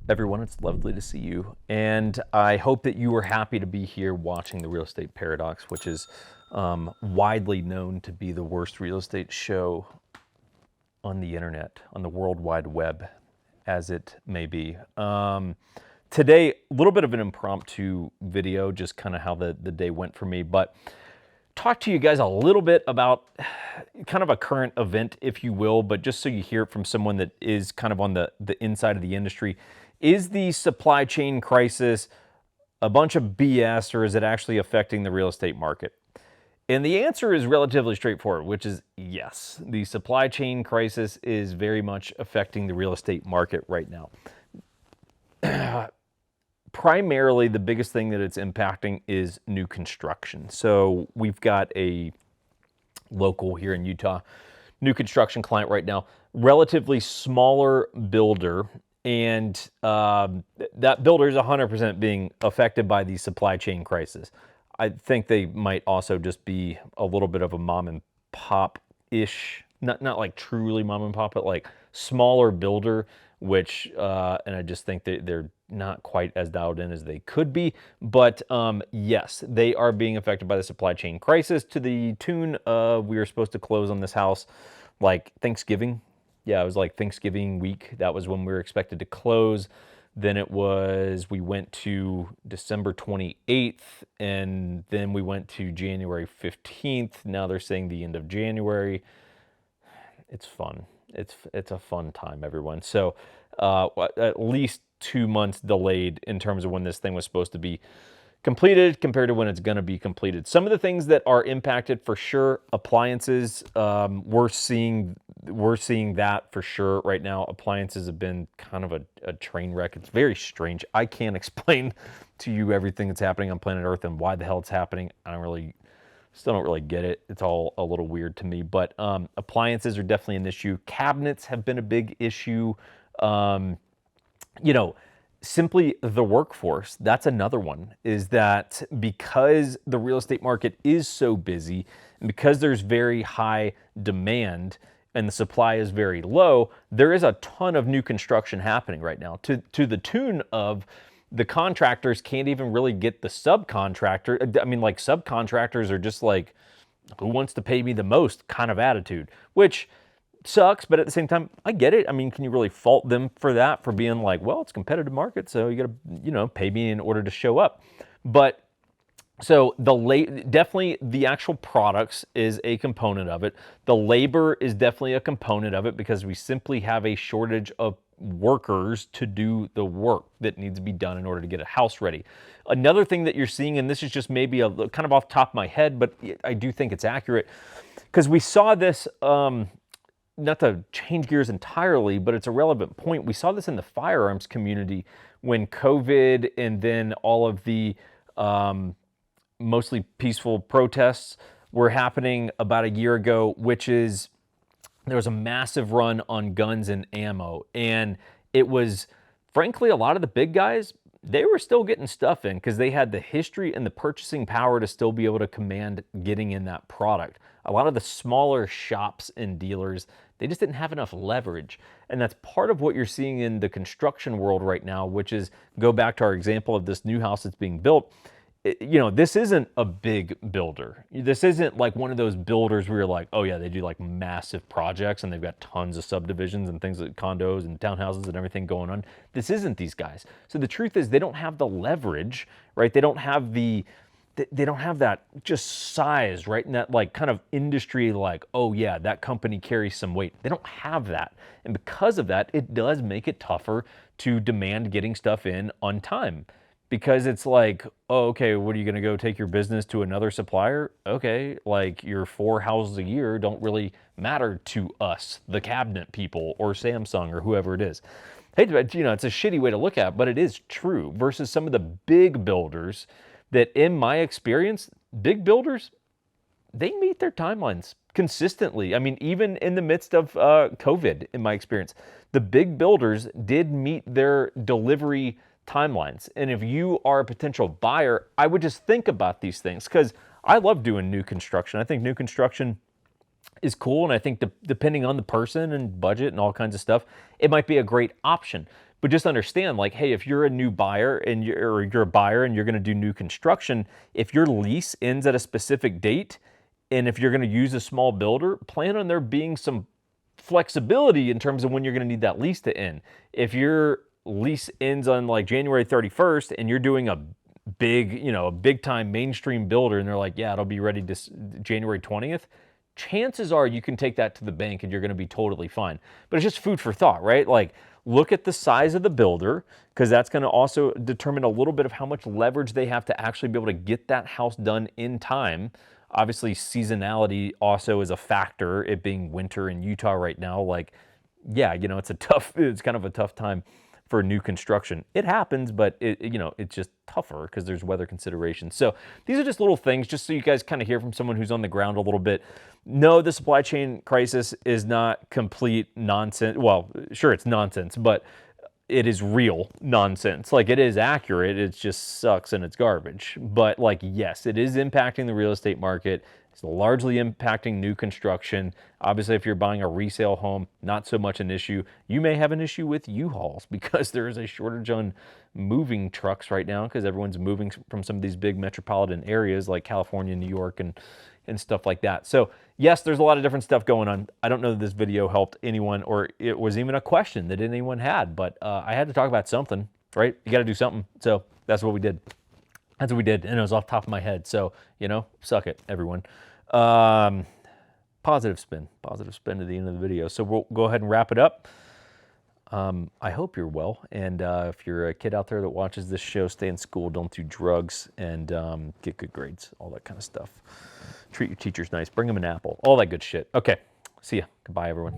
Everyone, it's lovely to see you. And I hope that you are happy to be here watching the Real Estate Paradox, which is widely known to be the worst real estate show on the internet, on the World Wide Web, as it may be. Today, a little bit of an impromptu video, just kind of how the day went for me, but talk to you guys a little bit about kind of a current event, if you will, but just so you hear it from someone that is kind of on the inside of the industry. Is the supply chain crisis a bunch of BS, or is it actually affecting the real estate market? And the answer is relatively straightforward, which is yes. The supply chain crisis is very much affecting the real estate market right now. Primarily, the biggest thing that it's impacting is new construction. So we've got a local here in Utah, new construction client right now, relatively smaller builder, and that builder is 100% being affected by the supply chain crisis. I think they might also just be a little bit of a mom and pop-ish, not like truly mom and pop, but like smaller builder, which, and I just think that they're not quite as dialed in as they could be. But yes, they are being affected by the supply chain crisis to the tune of, we were supposed to close on this house like Thanksgiving. Yeah, it was like Thanksgiving week. That was when we were expected to close. Then we went to December 28th, and then we went to January 15th. Now they're saying the end of January. It's fun. It's a fun time, everyone. So at least 2 months delayed in terms of when this thing was supposed to be completed compared to when it's going to be completed. Some of the things that are impacted for sure, appliances. We're seeing that for sure right now. Appliances have been kind of a train wreck. It's very strange. I can't explain to you everything that's happening on planet Earth and why the hell it's happening. Still don't really get it. It's all a little weird to me. But appliances are definitely an issue. Cabinets have been a big issue. Simply the workforce, that's another one, is that because the real estate market is so busy and because there's very high demand and the supply is very low, there is a ton of new construction happening right now to the tune of the contractors can't even really get the subcontractor. I mean, like, subcontractors are just like, who wants to pay me the most kind of attitude, which sucks, but at the same time, I get it. I mean, can you really fault them for that, for being like, well, it's a competitive market, so you got to, pay me in order to show up. But so definitely the actual products is a component of it. The labor is definitely a component of it because we simply have a shortage of workers to do the work that needs to be done in order to get a house ready. Another thing that you're seeing, and this is just maybe a kind of off the top of my head, but I do think it's accurate, because we saw this, not to change gears entirely, but it's a relevant point. We saw this in the firearms community when COVID and then all of the mostly peaceful protests were happening about a year ago, which is there was a massive run on guns and ammo. And it was, frankly, a lot of the big guys, they were still getting stuff in because they had the history and the purchasing power to still be able to command getting in that product. A lot of the smaller shops and dealers, they just didn't have enough leverage. And that's part of what you're seeing in the construction world right now, which is, go back to our example of this new house that's being built. This isn't a big builder. This isn't like one of those builders where you're like, oh yeah, they do like massive projects and they've got tons of subdivisions and things like condos and townhouses and everything going on. This isn't these guys. So the truth is, they don't have the leverage, right? They don't have that just size, right? And that like kind of industry, like, oh yeah, that company carries some weight. They don't have that. And because of that, it does make it tougher to demand getting stuff in on time. Because it's like, oh, okay, what are you going to go take your business to another supplier? Okay, like your 4 houses a year don't really matter to us, the cabinet people or Samsung or whoever it is. Hey, but it's a shitty way to look at it, but it is true. Versus some of the big builders that, in my experience, big builders, they meet their timelines consistently. I mean, even in the midst of COVID, in my experience, the big builders did meet their delivery timelines. And if you are a potential buyer, I would just think about these things, because I love doing new construction. I think new construction is cool, and I think depending on the person and budget and all kinds of stuff, it might be a great option. But just understand, like, hey, if you're a new buyer and you're a buyer and you're going to do new construction, if your lease ends at a specific date, and if you're going to use a small builder, plan on there being some flexibility in terms of when you're going to need that lease to end. If your lease ends on like January 31st and you're doing a big, a big time mainstream builder and they're like, yeah, it'll be ready to January 20th, chances are you can take that to the bank and you're going to be totally fine. But it's just food for thought, right? Like, look at the size of the builder, because that's going to also determine a little bit of how much leverage they have to actually be able to get that house done in time. Obviously, seasonality also is a factor, it being winter in Utah right now. Like, yeah, it's kind of a tough time for new construction. It happens, but it's just tougher because there's weather considerations. So these are just little things, just so you guys kind of hear from someone who's on the ground a little bit. No, the supply chain crisis is not complete nonsense. Well, sure, it's nonsense, but it is real nonsense. Like, it is accurate. It just sucks and it's garbage. But like, yes, it is impacting the real estate market. It's largely impacting new construction. Obviously, if you're buying a resale home, not so much an issue. You may have an issue with U-Hauls because there is a shortage on moving trucks right now because everyone's moving from some of these big metropolitan areas like California, New York, and stuff like that. So yes, there's a lot of different stuff going on. I don't know that this video helped anyone or it was even a question that anyone had, but I had to talk about something, right? You got to do something. So that's what we did. That's what we did, and it was off the top of my head. So, suck it, everyone. Positive spin at the end of the video. So we'll go ahead and wrap it up. I hope you're well, and if you're a kid out there that watches this show, stay in school, don't do drugs, and get good grades, all that kind of stuff. Treat your teachers nice, bring them an apple, all that good shit. Okay, see ya. Goodbye, everyone.